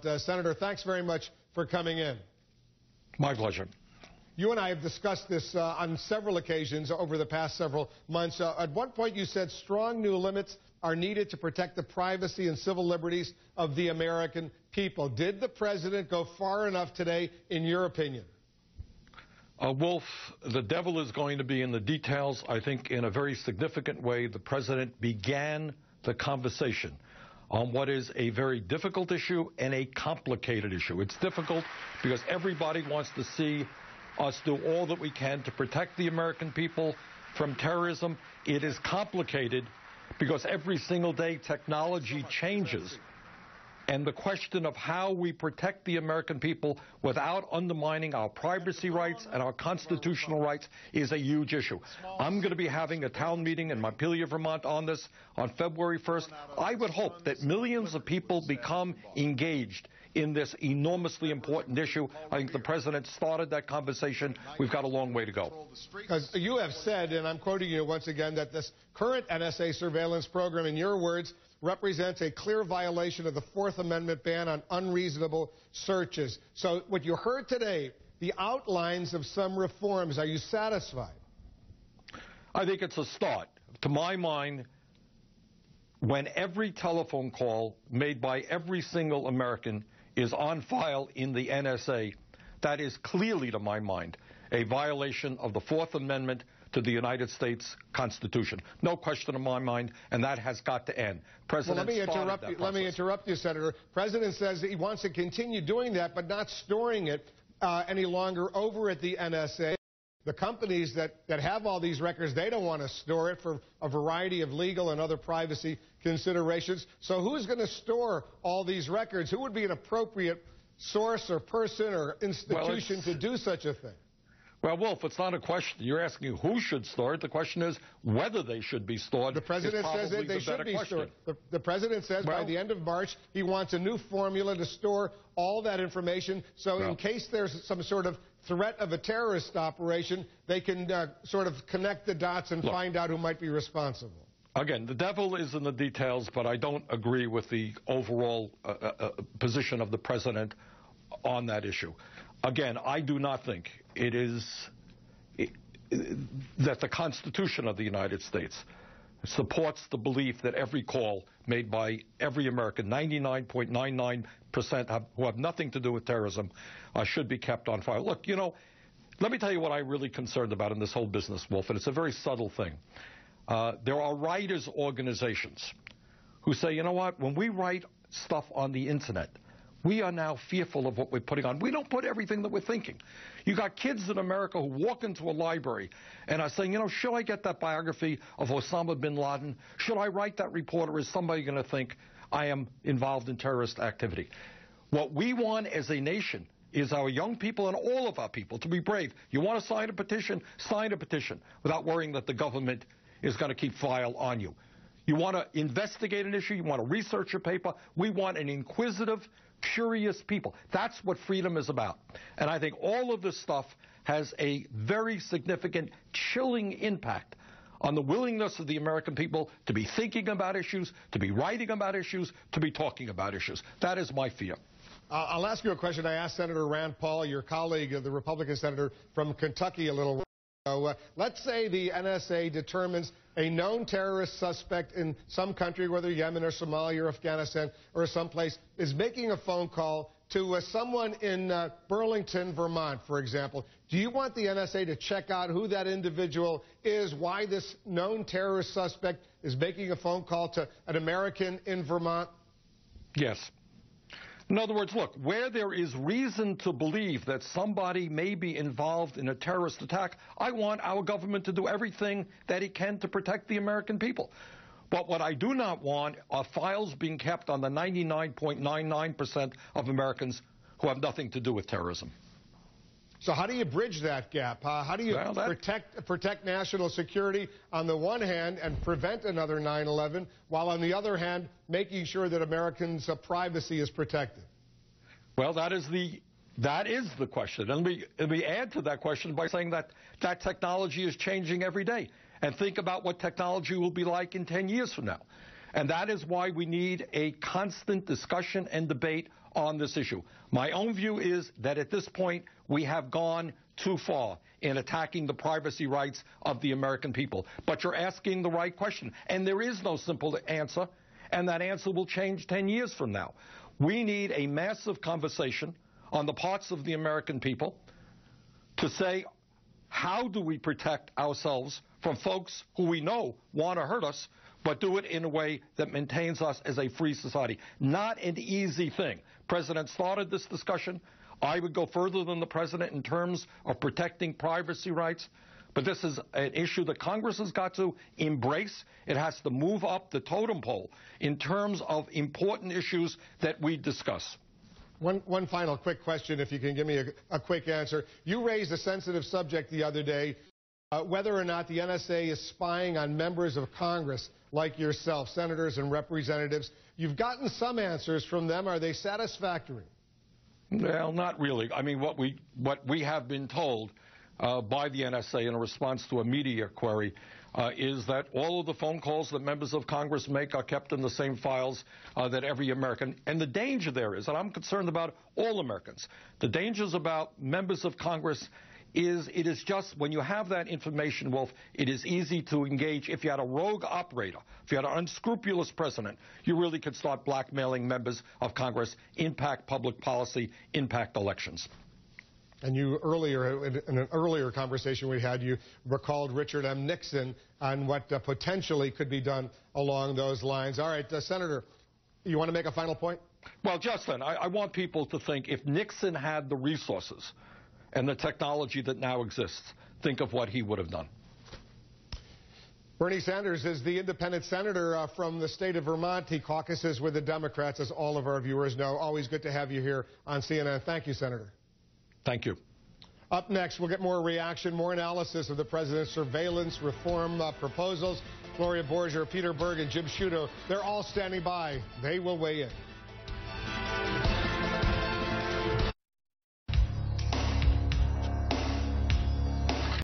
Senator, thanks very much for coming in. My pleasure. You and I have discussed this on several occasions over the past several months. At one point, you said strong new limits are needed to protect the privacy and civil liberties of the American people. Did the president go far enough today, in your opinion? Wolf, the devil is going to be in the details. I think in a very significant way, the president began the conversation on what is a very difficult issue and a complicated issue. It's difficult because everybody wants to see us do all that we can to protect the American people from terrorism. It is complicated because every single day technology changes. And the question of how we protect the American people without undermining our privacy rights and our constitutional rights is a huge issue. I'm going to be having a town meeting in Montpelier, Vermont on this on February 1st. I would hope that millions of people become engaged in this enormously important issue. I think the president started that conversation. We've got a long way to go. You have said, and I'm quoting you once again, that this current NSA surveillance program, in your words, represents a clear violation of the Fourth Amendment ban on unreasonable searches. So what you heard today, the outlines of some reforms, are you satisfied? I think it's a start. To my mind, when every telephone call made by every single American is on file in the NSA, that is clearly, to my mind, a violation of the Fourth Amendment to the United States Constitution. No question in my mind, and that has got to end. President, let me interrupt you, Senator. President says that he wants to continue doing that, but not storing it any longer over at the NSA. The companies that have all these records, they don't want to store it for a variety of legal and other privacy considerations. So who's going to store all these records? Who would be an appropriate source or person or institution to do such a thing? Well, Wolf, it's not a question. You're asking who should store it. The question is whether they should be stored. The president says that they should be stored. The president says by the end of March he wants a new formula to store all that information. So in case there's some sort of threat of a terrorist operation, they can sort of connect the dots and find out who might be responsible. Again, the devil is in the details, but I don't agree with the overall position of the president on that issue. Again, I do not think it is that the Constitution of the United States supports the belief that every call made by every American, 99.99% who have nothing to do with terrorism, should be kept on file. Look, you know, let me tell you what I'm really concerned about in this whole business, Wolf, and it's a very subtle thing. There are writers' organizations who say, you know what, when we write stuff on the Internet, we are now fearful of what we're putting on. We don't put everything that we're thinking. You got kids in America who walk into a library and are saying, you know, should I get that biography of Osama bin Laden? Should I write that report, or is somebody going to think I am involved in terrorist activity? What we want as a nation is our young people and all of our people to be brave. You want to sign a petition without worrying that the government is going to keep file on you. You want to investigate an issue, you want to research a paper. We want an inquisitive, curious people. That's what freedom is about. And I think all of this stuff has a very significant chilling impact on the willingness of the American people to be thinking about issues, to be writing about issues, to be talking about issues. That is my fear. I'll ask you a question I asked Senator Rand Paul, your colleague, the Republican senator from Kentucky, a little while ago. Let's say the NSA determines a known terrorist suspect in some country, whether Yemen or Somalia or Afghanistan or someplace, is making a phone call to someone in Burlington, Vermont, for example. Do you want the NSA to check out who that individual is, why this known terrorist suspect is making a phone call to an American in Vermont? Yes. In other words, look, where there is reason to believe that somebody may be involved in a terrorist attack, I want our government to do everything that it can to protect the American people. But what I do not want are files being kept on the 99.99% of Americans who have nothing to do with terrorism. So how do you bridge that gap? How do you protect national security on the one hand and prevent another 9/11, while on the other hand making sure that Americans' privacy is protected? Well, that is the question. And let me add to that question by saying that that technology is changing every day. And think about what technology will be like in 10 years from now. And that is why we need a constant discussion and debate on this issue. My own view is that at this point, we have gone too far in attacking the privacy rights of the American people. But you're asking the right question, and there is no simple answer, and that answer will change 10 years from now. We need a massive conversation on the parts of the American people to say, how do we protect ourselves from folks who we know want to hurt us, but do it in a way that maintains us as a free society? Not an easy thing. President started this discussion. I would go further than the president in terms of protecting privacy rights. But this is an issue that Congress has got to embrace. It has to move up the totem pole in terms of important issues that we discuss. One final quick question, if you can give me a quick answer. You raised a sensitive subject the other day, whether or not the NSA is spying on members of Congress like yourself, senators and representatives. You've gotten some answers from them. Are they satisfactory? Well, not really. I mean, what we have been told by the NSA in response to a media query is that all of the phone calls that members of Congress make are kept in the same files that every American. And the danger there is, and I'm concerned about all Americans, the dangers about members of Congress is it is just when you have that information, Wolf, it is easy to engage. If you had a rogue operator, if you had an unscrupulous president, you really could start blackmailing members of Congress, impact public policy, impact elections. And you earlier, in an earlier conversation we had, you recalled Richard M. Nixon on what potentially could be done along those lines. All right, Senator, you want to make a final point? Well, Justin, I want people to think if Nixon had the resources and the technology that now exists, think of what he would have done. Bernie Sanders is the independent senator from the state of Vermont. He caucuses with the Democrats, as all of our viewers know. Always good to have you here on CNN. Thank you, Senator. Thank you. Up next, we'll get more reaction, more analysis of the president's surveillance reform proposals. Gloria Borger, Peter Berg, and Jim Sciutto, they're all standing by. They will weigh in.